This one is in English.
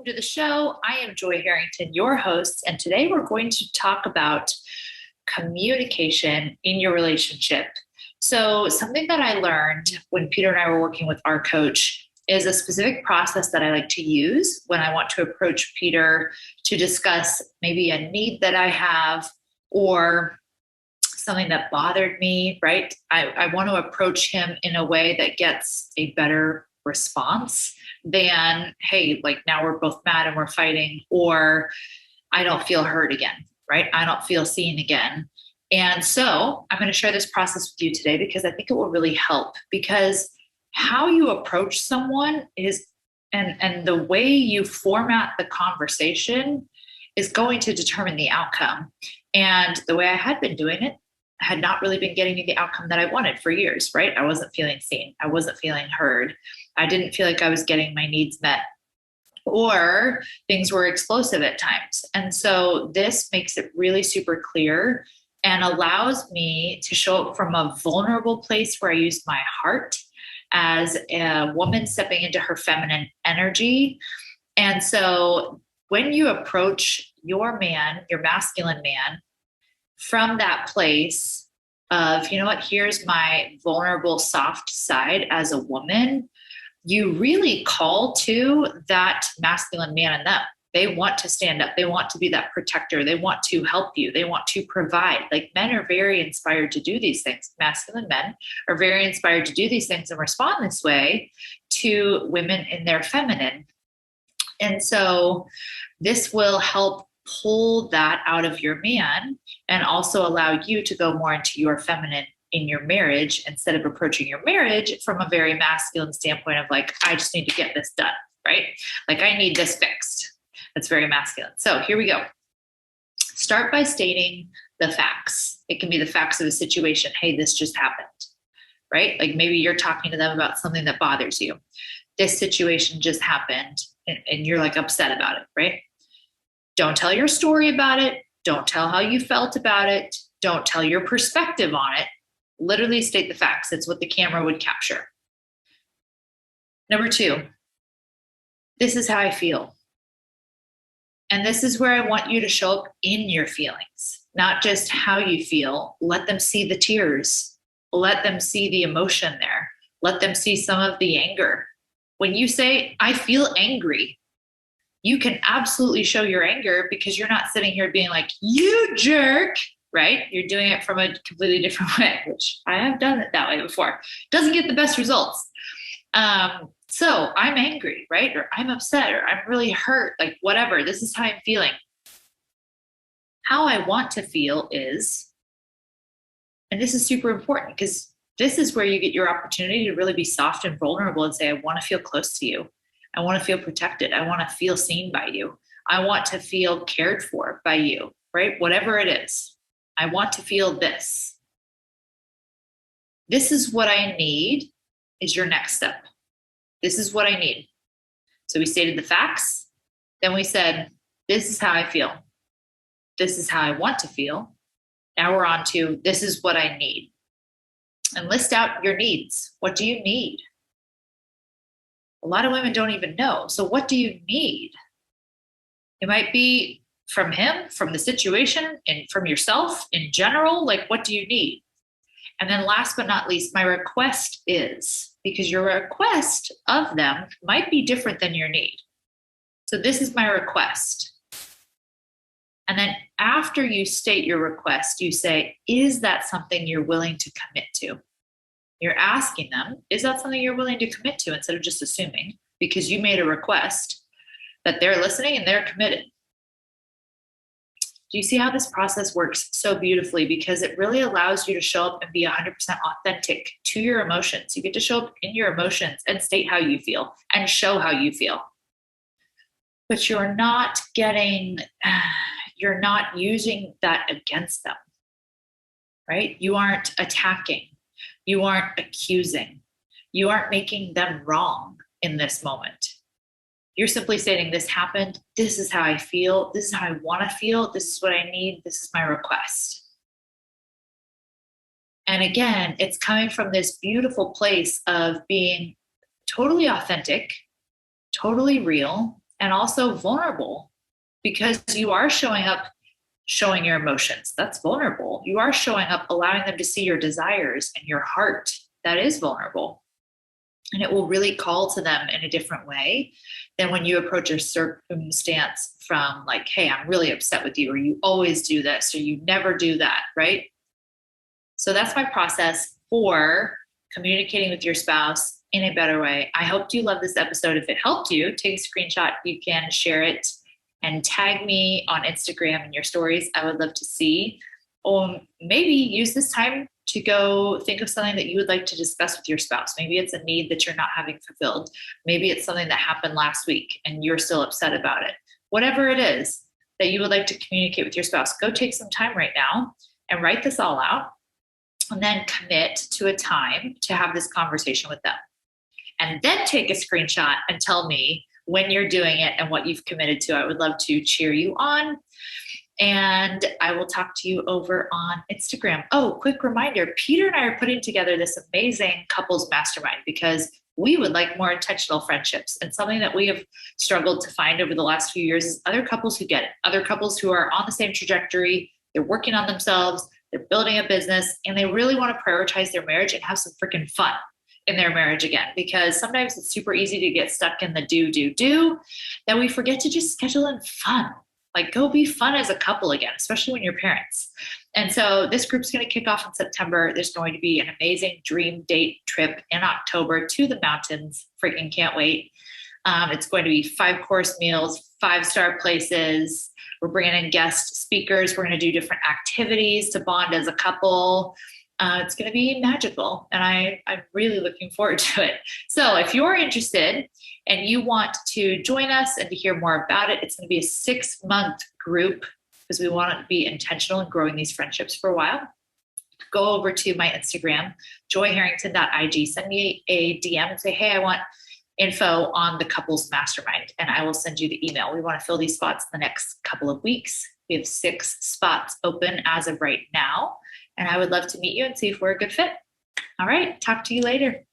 welcome to the show. I am Joy Harrington, your host, and today we're going to talk about communication in your relationship. So, something that I learned when Peter and I were working with our coach is a specific process that I like to use when I want to approach Peter to discuss maybe a need that I have or something that bothered me, right? I want to approach him in a way that gets a better response than, hey, like now we're both mad and we're fighting, or I don't feel heard again, right? I don't feel seen again. And so I'm going to share this process with you today because I think it will really help, because how you approach someone is, and the way you format the conversation is going to determine the outcome. And the way I had been doing it had not really been getting me the outcome that I wanted for years, right? I wasn't feeling seen. I wasn't feeling heard. I didn't feel like I was getting my needs met, or things were explosive at times. And so this makes it really super clear and allows me to show up from a vulnerable place where I use my heart as a woman stepping into her feminine energy. And so when you approach your man, your masculine man, from that place of, you know what, here's my vulnerable, soft side as a woman, you really call to that masculine man in them. They want to stand up. They want to be that protector. They want to help you. They want to provide. Like, men are very inspired to do these things. Masculine men are very inspired to do these things and respond this way to women in their feminine. And so this will help pull that out of your man and also allow you to go more into your feminine in your marriage, instead of approaching your marriage from a very masculine standpoint of like, I just need to get this done, right? Like, I need this fixed. That's very masculine. So here we go. Start by stating the facts. It can be the facts of a situation. Hey, this just happened, right? Like, maybe you're talking to them about something that bothers you. This situation just happened and you're like upset about it, right? Don't tell your story about it. Don't tell how you felt about it. Don't tell your perspective on it. Literally state the facts. It's what the camera would capture. Number 2, this is how I feel. And this is where I want you to show up in your feelings, not just how you feel. Let them see the tears. Let them see the emotion there. Let them see some of the anger. When you say, I feel angry, you can absolutely show your anger, because you're not sitting here being like, you jerk, right? You're doing it from a completely different way, which I have done it that way before. Doesn't get the best results. So I'm angry, right? Or I'm upset, or I'm really hurt, like whatever. This is how I'm feeling. How I want to feel is, and this is super important because this is where you get your opportunity to really be soft and vulnerable and say, I want to feel close to you. I want to feel protected. I want to feel seen by you. I want to feel cared for by you, right? Whatever it is, I want to feel this. This is what I need is your next step. This is what I need. So we stated the facts. Then we said, this is how I feel. This is how I want to feel. Now we're on to, this is what I need. And list out your needs. What do you need? A lot of women don't even know. So what do you need? It might be from him, from the situation, and from yourself in general. Like, what do you need? And then last but not least, my request is, because your request of them might be different than your need. So this is my request. And then after you state your request, you say, is that something you're willing to commit to? You're asking them, is that something you're willing to commit to, instead of just assuming, because you made a request, that they're listening and they're committed. Do you see how this process works so beautifully? Because it really allows you to show up and be 100% authentic to your emotions. You get to show up in your emotions and state how you feel and show how you feel. But you're not using that against them, right? You aren't attacking. You aren't accusing. You aren't making them wrong in this moment. You're simply stating, this happened. This is how I feel. This is how I want to feel. This is what I need. This is my request. And again, it's coming from this beautiful place of being totally authentic, totally real, and also vulnerable, because you are showing up, showing your emotions. That's vulnerable. You are showing up, allowing them to see your desires and your heart. That is vulnerable. And it will really call to them in a different way than when you approach a circumstance from like, hey, I'm really upset with you, or you always do this, or you never do that, right? So that's my process for communicating with your spouse in a better way. I hope you love this episode. If it helped you, take a screenshot. You can share it and tag me on Instagram in your stories. I would love to see. Or maybe use this time to go think of something that you would like to discuss with your spouse. Maybe it's a need that you're not having fulfilled. Maybe it's something that happened last week and you're still upset about it. Whatever it is that you would like to communicate with your spouse, go take some time right now and write this all out, and then commit to a time to have this conversation with them. And then take a screenshot and tell me when you're doing it and what you've committed to. I would love to cheer you on. And I will talk to you over on Instagram. Oh, quick reminder, Peter and I are putting together this amazing couples mastermind because we would like more intentional friendships. And something that we have struggled to find over the last few years is other couples who get it, other couples who are on the same trajectory. They're working on themselves, they're building a business, and they really want to prioritize their marriage and have some freaking fun in their marriage again, because sometimes it's super easy to get stuck in the do, that we forget to just schedule in fun. Like, go be fun as a couple again, especially when you're parents. And so this group's going to kick off in September. There's going to be an amazing dream date trip in October to the mountains. Freaking can't wait. It's going to be 5-course meals, 5-star places. We're bringing in guest speakers. We're going to do different activities to bond as a couple. It's going to be magical, and I'm really looking forward to it. So if you're interested and you want to join us and to hear more about it, it's going to be a 6-month group because we want to be intentional in growing these friendships for a while. Go over to my Instagram, joyharrington.ig, send me a DM and say, hey, I want info on the couples mastermind, and I will send you the email. We want to fill these spots in the next couple of weeks. We have 6 spots open as of right now, and I would love to meet you and see if we're a good fit. All right, talk to you later.